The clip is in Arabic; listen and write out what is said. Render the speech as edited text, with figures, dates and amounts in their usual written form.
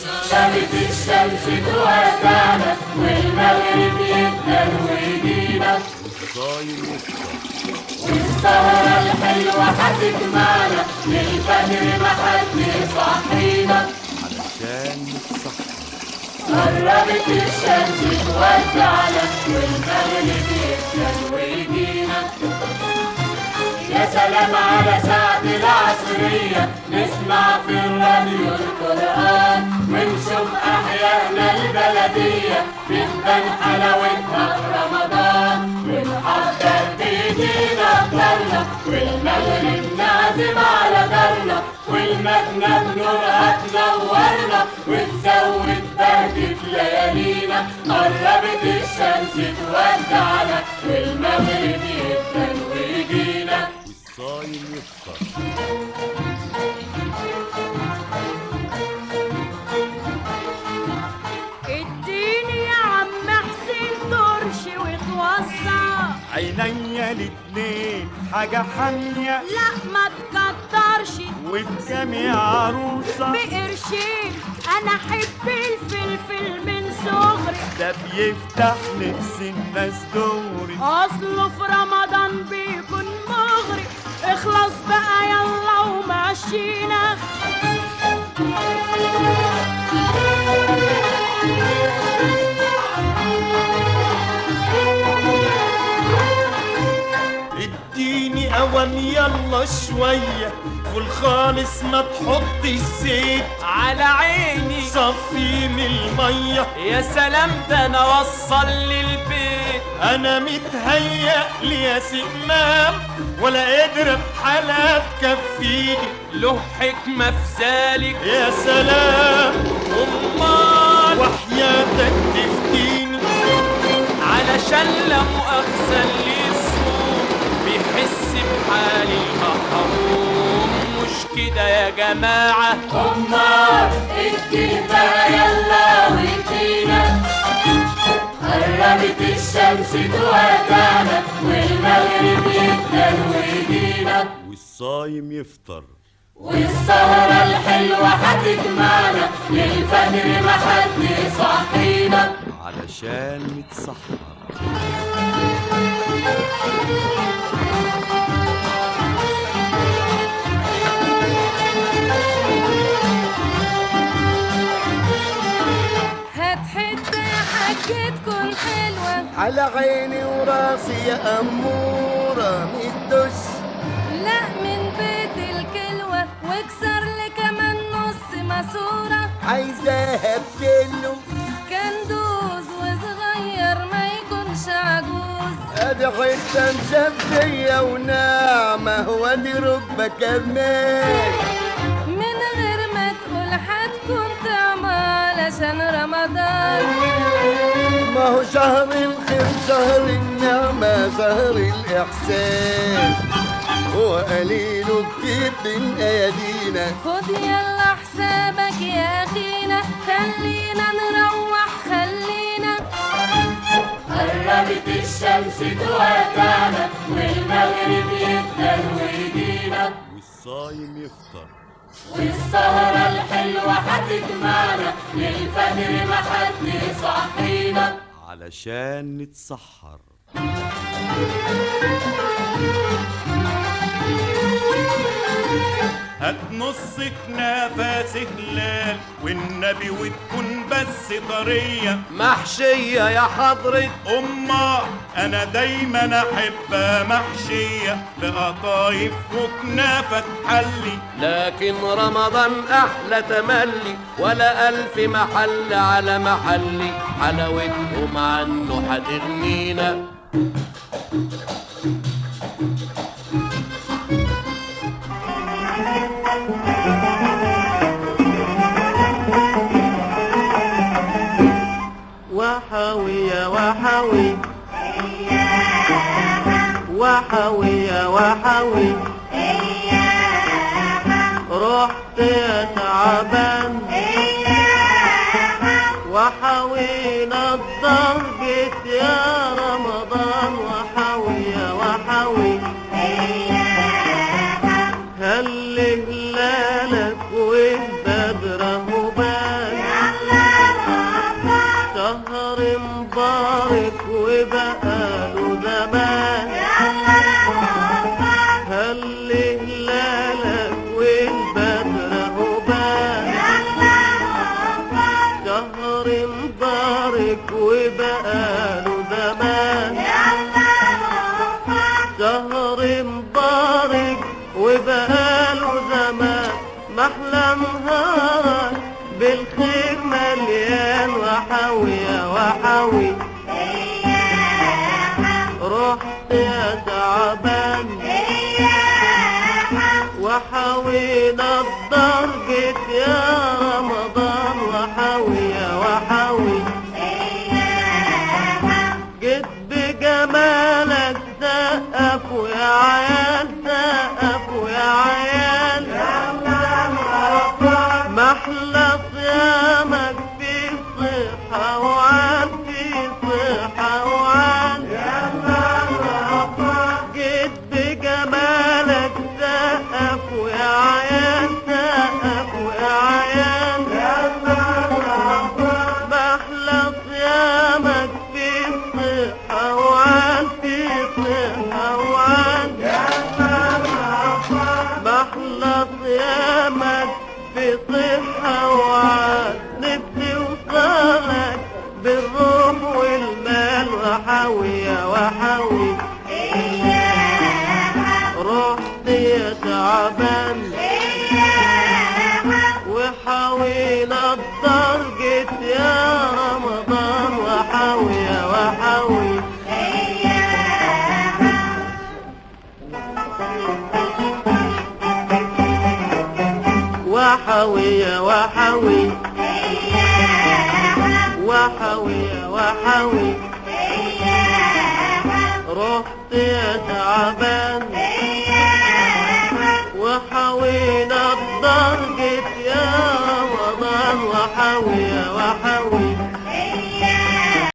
الشمس تودعنا والمغرب يبدأ ويجينا والسهرة الحلوة هتجمعنا للفجر ما حد يصحينا علشان قربت الشمس تودعنا والمغرب يبدأ ويجينا. يا سلام على ساعة العصرية نسمع في الراديو القرآن ونشوف أحيائنا البلدية بتبان حلاوتها في رمضان ونحضر بإيدينا فطارنا والمغرب نعزم على دارنا والمدنة بنورها تنورنا وتزود بهجة ليالينا. قربت الشمس تودعنا والمغرب يبدأ ويجينا والصايم يفطر. اديني يا عم حسين ترشي وتوسع عينيا الاتنين حاجة حامية لا ما تكترش وبكام يا عروسة بقرشين انا احب الفلفل من صغري ده بيفتح نفس الناس دوري اصله في رمضان بيكون مغري. اخلص بقى يلا ومشينا اديني اوام يلا شوية فول خالص ما تحطش زيت على عيني صفي من المية يا سلام ده انا وصل للبيت. انا متهيأ لي يا سمام ولا قادرة بحالها تكفيني له حكمة في ذلك يا سلام امال وحياتك تفتيني علشان لا مؤاخذة اللي يصوم بيحس بحال المحروم مش كده يا جماعة؟ أمال ادينا بقى يلا وادينا. قربت الشمس تودعنا والمغرب يبدأ ويجينا والصايم يفطر والسهرة الحلوة هتجمعنا للفجر ما حد يصحينا علشان نتسحر. هات حتة يا حاجة تكون حلوة على عيني وراسي يا أمورة مدش لا من بيت الكلوة واكسر لي كمان نص ماسورة. عايزاها بكيلو كندوز وصغير ما يكونش عجوز. ادي حته مشبيه وناعمه وادي ركبه كمان. من غير ما تقول هتكون طعمة علشان رمضان. ما هو شهر الخير شهر النعمه شهر الاحسان وقليل كتير بين ايادينا. خد يلا حسابك يا اخينا خلينا نروح خلينا. قربت الشمس تودعنا والمغرب يفطر ويدينا والصايم يفطر والسهرة الحلوة هتجمعنا للفجر ما حد يصحينا علشان نتسحر. هات نص كنافة سهلال والنبي وتكون بس طرية محشية يا حضرة أمه. أنا دايما أحبها محشية بقطايف وكنافة تحلي. لكن رمضان أحلى تملي ولا ألف محل على محلي حلاوتهم عنه هتغنينا. وحوي يا وحوي وحوي يا وحوي رحت يا تعبان وحوينا الضربة يا رمضان. وحوي يا وحوي هل هلالك والبدر مبان شهر مبارك وبقاله زمان. هل هلالك والبدر مبان شهر مبارك وبقاله زمان. شهر مبارك وبقاله زمان. محلى نهارك بالخير مليان. وحوي يا وحوي رحت يا تعبان وحوينا الضربة يا رمضان. وحوي يا وحوي جيت بجمالك سقفوا يا عيال سقفوا يا عيال. محلى صيامك في صحة وعال في صحة وعال. جيت بجمالك سقفوا يا عيال سقفوا يا عيال. محلى صيامك في صحة وعال في صحة وعال. محلى صيامك في صحة وعال. نفسي وصالك بالروح والمال. وحوي يا وحوي رحت يا تعبان وحوينا الضرجة يا رمضان. وحوي يا وحوي وحوي يا وحوي وحوي يا وحوي رحت يا تعبان وحوينا الضرجة يا رمضان. وحوي يا وحوي